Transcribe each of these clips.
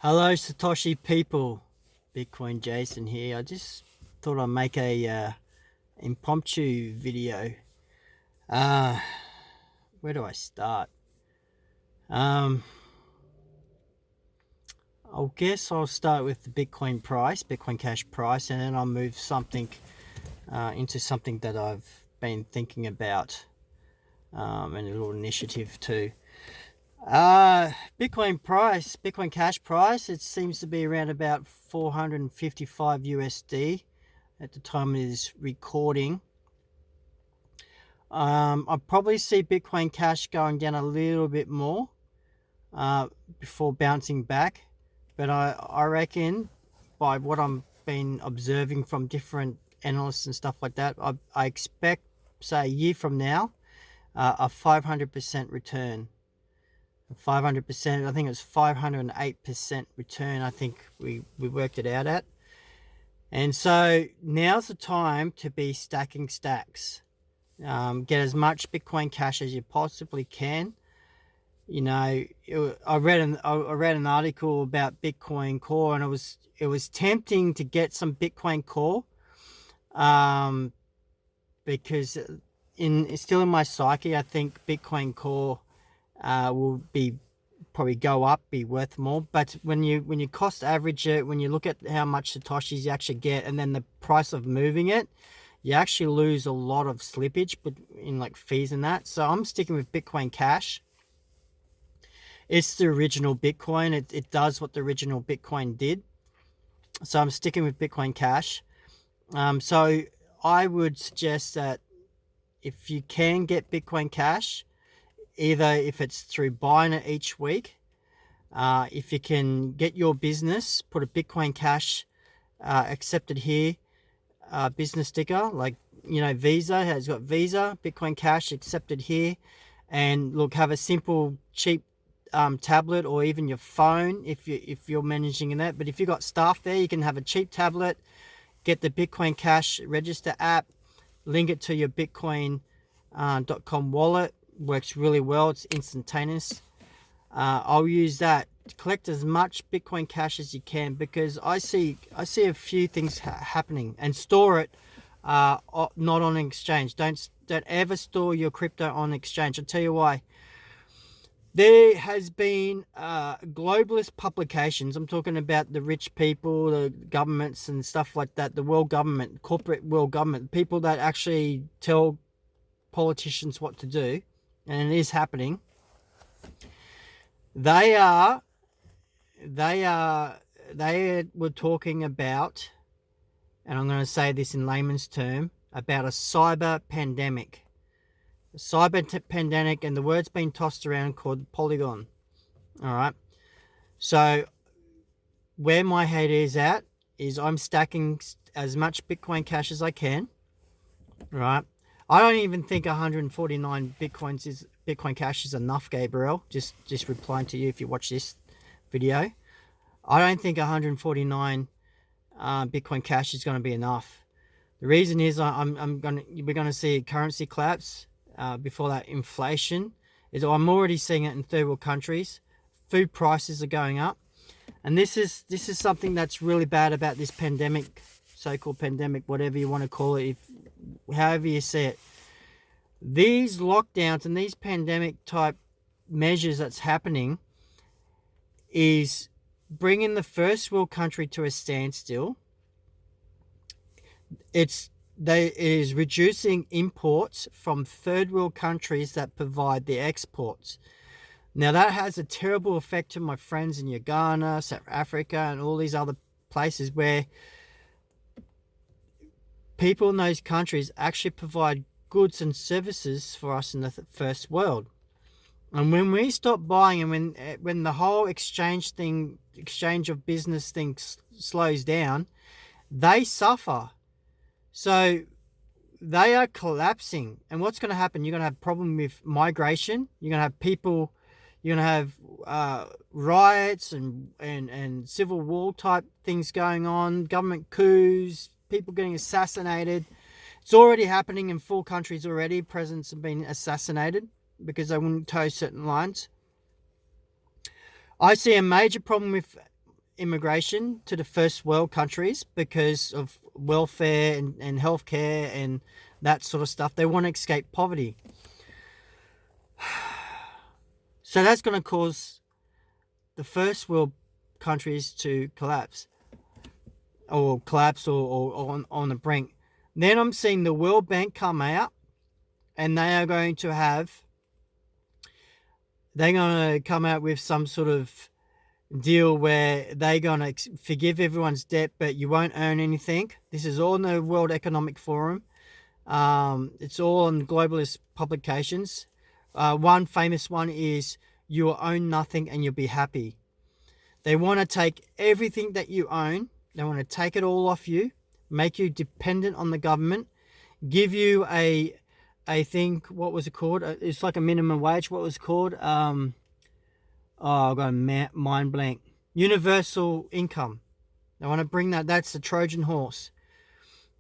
Hello, Satoshi people. Bitcoin Jason here. I just thought I'd make a impromptu video. Uh, where do I start? Um, I guess I'll start with the Bitcoin price, Bitcoin Cash price, and then I'll move something into something that I've been thinking about, and a little initiative too. Bitcoin price, Bitcoin Cash price, it seems to be around about 455 USD at the time of this recording. I probably see Bitcoin Cash going down a little bit more before bouncing back, but I reckon by what I'm been observing from different analysts and stuff like that, I expect, say, a year from now, a 500% return. 500%, I think it was 508% return, I think we worked it out at. And so now's the time to be stacking stacks. Get as much Bitcoin Cash as you possibly can. You know, I read an article about Bitcoin Core, and it was tempting to get some Bitcoin Core, because it's still in my psyche. I think Bitcoin Core will probably go up, be worth more. But when you cost average it, when you look at how much Satoshis you actually get, and then the price of moving it, you actually lose a lot of slippage, but in like fees and that. So I'm sticking with Bitcoin Cash. It's the original Bitcoin. It does what the original Bitcoin did. So I'm sticking with Bitcoin Cash. So I would suggest that if you can get Bitcoin Cash, either if it's through buying it each week, if you can get your business, put a Bitcoin Cash accepted here business sticker, like, you know, Visa has got Visa, Bitcoin Cash accepted here, and look, have a simple, cheap tablet, or even your phone if you're managing in that. But if you've got staff there, you can have a cheap tablet, get the Bitcoin Cash register app, link it to your Bitcoin.com wallet. Works really well. It's instantaneous. I'll use that to collect as much Bitcoin Cash as you can, because I see a few things happening. And store it not on an exchange. Don't ever store your crypto on exchange. I'll tell you why. There has been globalist publications. I'm talking about the rich people, the governments and stuff like that, the world government, corporate world government, people that actually tell politicians what to do, and it is happening. They were talking about, and I'm going to say this in layman's term, about a cyber pandemic. Pandemic, and the word's been tossed around, called Polygon. All right. So where my head is at is I'm stacking as much Bitcoin Cash as I can. Right. I don't even think 149 Bitcoin Cash is enough, Gabriel. Just replying to you if you watch this video. I don't think 149 Bitcoin Cash is going to be enough. The reason is we're going to see a currency collapse before that. Inflation I'm already seeing it in third world countries. Food prices are going up, and this is something that's really bad about this pandemic, so-called pandemic, whatever you want to call it, however you see it. These lockdowns and these pandemic type measures that's happening is bringing the first world country to a standstill. It is reducing imports from third world countries that provide the exports. Now that has a terrible effect to my friends in Uganda, South Africa, and all these other places where people in those countries actually provide goods and services for us in the first world. And when we stop buying, and when the whole exchange of business thing slows down, they suffer. So they are collapsing. And what's going to happen? You're going to have a problem with migration. You're going to have people. You're going to have riots and civil war type things going on. Government coups. People getting assassinated. It's already happening in 4 countries already. Presidents have been assassinated because they wouldn't toe certain lines. I see a major problem with immigration to the first world countries because of welfare and healthcare and that sort of stuff. They want to escape poverty. So that's going to cause the first world countries to collapse or on the brink. Then I'm seeing the World Bank come out, and they're going to come out with some sort of deal where they're going to forgive everyone's debt, but you won't earn anything. This is all in the World Economic Forum. It's all on globalist publications. One famous one is you will own nothing and you'll be happy. They want to take everything that you own. They want to take it all off you, make you dependent on the government, give you I think, what was it called? It's like a minimum wage. What was it called? I've got a mind blank. Universal income. They want to bring that. That's the Trojan horse,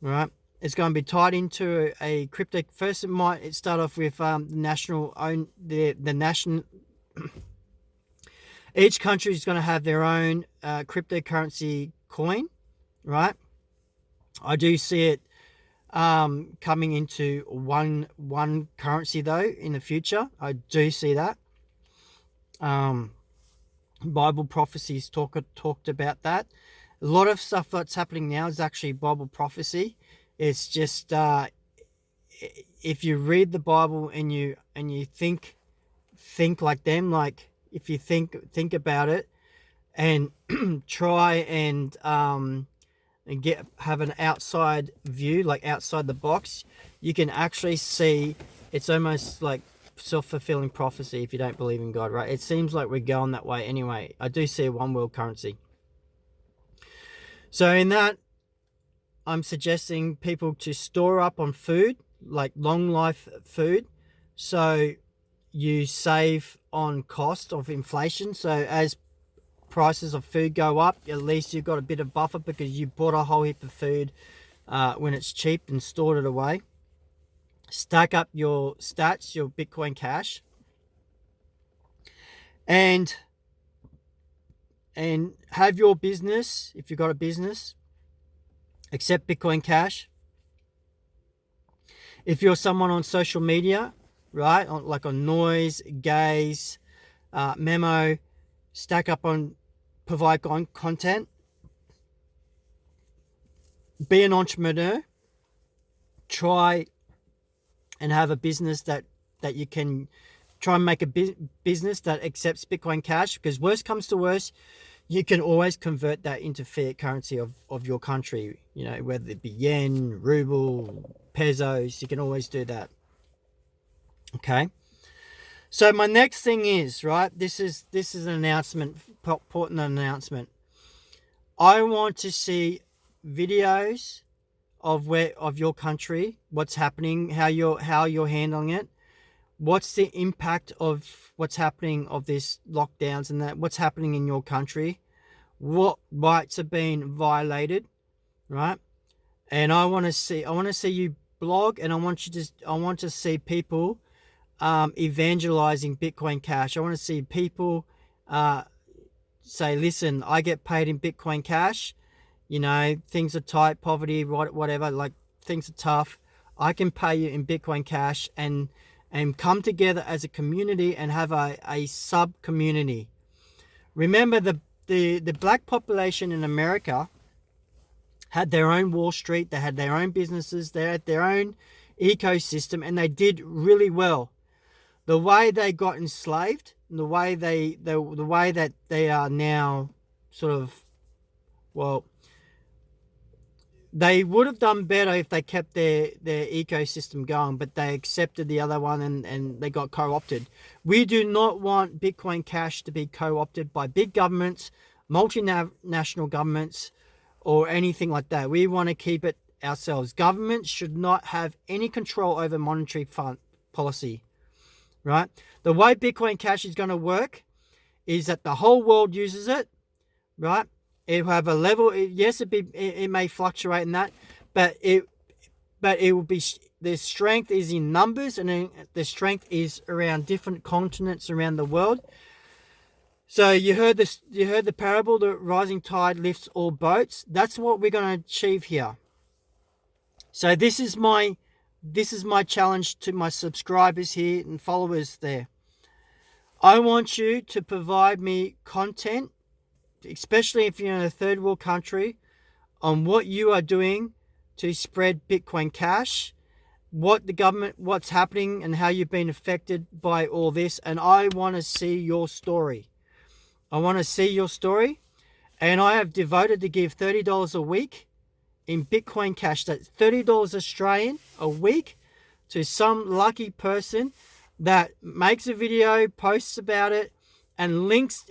right? It's going to be tied into a crypto. First, it might start off with the national. Each country is going to have their own cryptocurrency coin, right? I do see it coming into one currency though in the future. I do see that. Bible prophecies talked about that. A lot of stuff that's happening now is actually Bible prophecy. It's just if you read the Bible and you think like them, like if you think about it and try and have an outside view, like outside the box, you can actually see it's almost like self-fulfilling prophecy if you don't believe in God, right? It seems like we're going that way anyway. I do see a one world currency. So in that, I'm suggesting people to store up on food, like long life food, so you save on cost of inflation. So as prices of food go up, at least you've got a bit of buffer because you bought a whole heap of food when it's cheap and stored it away. Stack up your stats, your Bitcoin Cash, and have your business, if you've got a business, accept Bitcoin Cash. If you're someone on social media, right, like on Noise, Gaze, Memo, stack up on, provide content. Be an entrepreneur. Try and have a business that you can try and make a business that accepts Bitcoin Cash, because worst comes to worst, you can always convert that into fiat currency of your country, you know, whether it be yen, ruble, pesos, you can always do that. Okay. So my next thing is, right, this is an announcement, important announcement. I want to see videos of your country, what's happening, how you're handling it, what's the impact of what's happening of this lockdowns and that, what's happening in your country, what rights are being violated, right? And I want to see you blog, and I want to see people evangelizing Bitcoin Cash. I want to see people say, listen, I get paid in Bitcoin Cash. You know, things are tight, poverty, whatever, like things are tough. I can pay you in Bitcoin Cash and come together as a community and have a sub community. Remember, the black population in America had their own Wall Street, they had their own businesses, they had their own ecosystem, and they did really well. The way they got enslaved, the way that they are now sort of, well, they would have done better if they kept their ecosystem going, but they accepted the other one and they got co-opted. We do not want Bitcoin Cash to be co-opted by big governments, multinational governments, or anything like that. We want to keep it ourselves. Governments should not have any control over monetary fund policy, right? The way Bitcoin Cash is going to work is that the whole world uses it, right? It will have a level. Yes, it may fluctuate in that, but it will be. The strength is in numbers, and the strength is around different continents around the world. So you heard this. You heard the parable: the rising tide lifts all boats. That's what we're going to achieve here. So this is my challenge to my subscribers here and followers there. I want you to provide me content, especially if you're in a third world country, on what you are doing to spread Bitcoin Cash, what the government, what's happening, and how you've been affected by all this. And I want to see your story. I want to see your story. And I have devoted to give $30 a week in Bitcoin Cash. That's $30 Australian a week to some lucky person that makes a video, posts about it, and links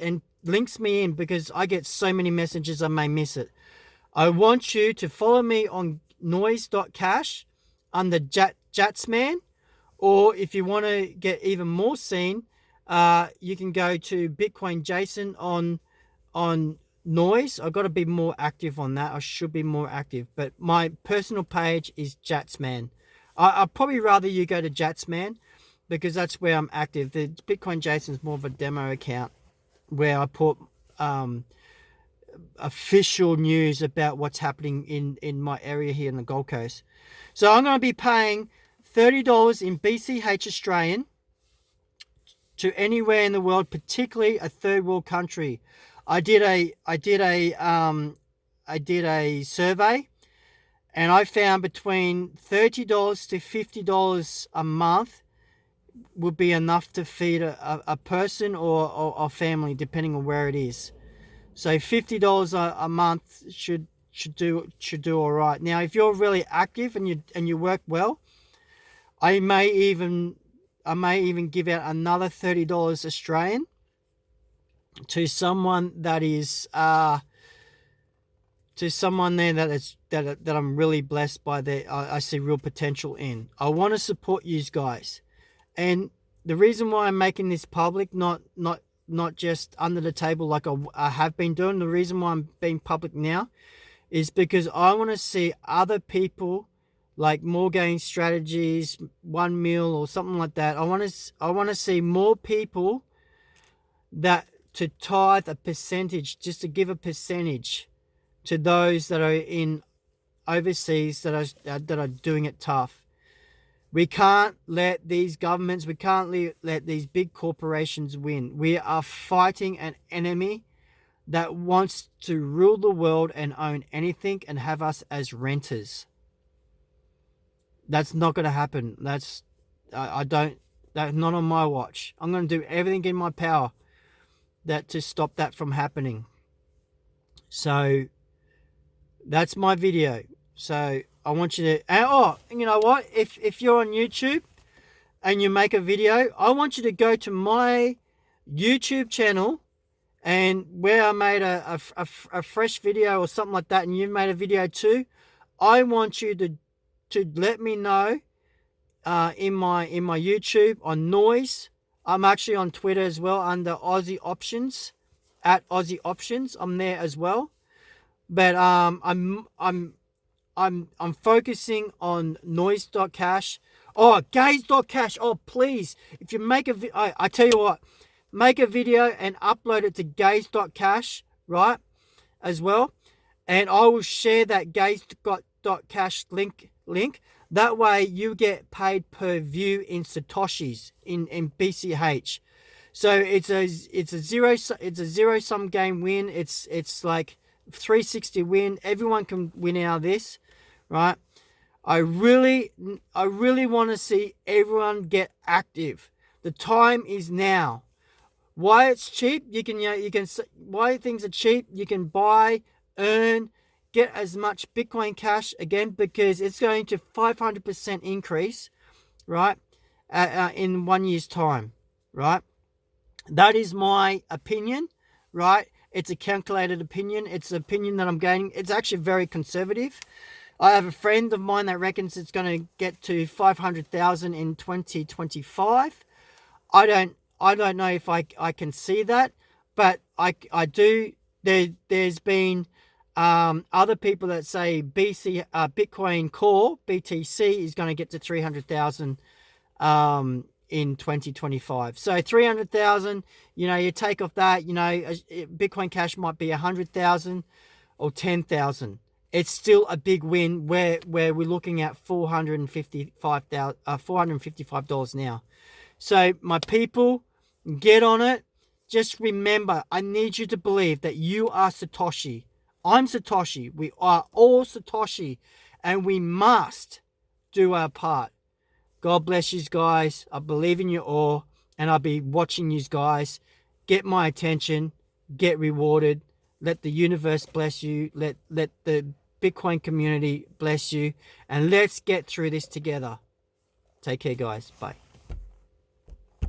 me in, because I get so many messages I may miss it. I want you to follow me on noise.cash under Jatsman, or if you want to get even more seen, you can go to Bitcoin Jason on Noise. I've got to be more active on that. I should be more active, but my personal page is Jatsman. I'd probably rather you go to Jatsman, because that's where I'm active. The Bitcoin Jason is more of a demo account where I put official news about what's happening in my area here in the Gold Coast. So I'm going to be paying $30 in BCH Australian to anywhere in the world, particularly a third world country. I did a survey, and I found between $30 to $50 a month would be enough to feed a person or a family, depending on where it is. So $50 a month should do all right. Now, if you're really active and you work well, I may even give out another $30 Australian to someone that is to someone there that I'm really blessed by. I see real potential in. I want to support you guys, and the reason why I'm making this public, not just under the table like I have been doing. The reason why I'm being public now is because I want to see other people like Morgaine Strategies, 1 Mil or something like that. I want to see more people that to tithe a percentage, just to give a percentage to those that are in overseas that are doing it tough. We can't let these governments, we can't let these big corporations win. We are fighting an enemy that wants to rule the world and own anything and have us as renters. That's not going to happen. That's not on my watch. I'm going to do everything in my power to stop that from happening. So that's my video. So I want you to, and you know what? If you're on YouTube and you make a video, I want you to go to my YouTube channel, and where I made a fresh video or something like that, and you've made a video too, I want you to let me know in my YouTube on Noise. I'm actually on Twitter as well under Aussie Options, at Aussie Options. I'm there as well, but I'm focusing on Noise.cash. Gaze.cash. Please, if you make I tell you what, make a video and upload it to Gaze.cash, right, as well, and I will share that Gaze.cash link. That way you get paid per view in Satoshis in BCH. So it's a zero sum game win. It's like 360 win. Everyone can win out of this, right? I really want to see everyone get active. The time is now. Why it's cheap? Why things are cheap? You can buy, earn, get as much Bitcoin Cash again, because it's going to 500% increase, right, in 1 year's time, right? That is my opinion, right? It's a calculated opinion. It's an opinion that I'm gaining. It's actually very conservative. I have a friend of mine that reckons it's going to get to 500,000 in 2025. I don't know if I can see that, but I do. There's been other people that say Bitcoin Core, BTC, is going to get to 300,000 in 2025. So 300,000, you know, you take off that, you know, Bitcoin Cash might be 100,000 or 10,000. It's still a big win where we're looking at $455 now. So my people, get on it. Just remember, I need you to believe that you are Satoshi. I'm Satoshi. We are all Satoshi, and we must do our part. God bless you guys. I believe in you all, and I'll be watching you guys. Get my attention. Get rewarded. Let the universe bless you. Let the Bitcoin community bless you. And let's get through this together. Take care, guys. Bye.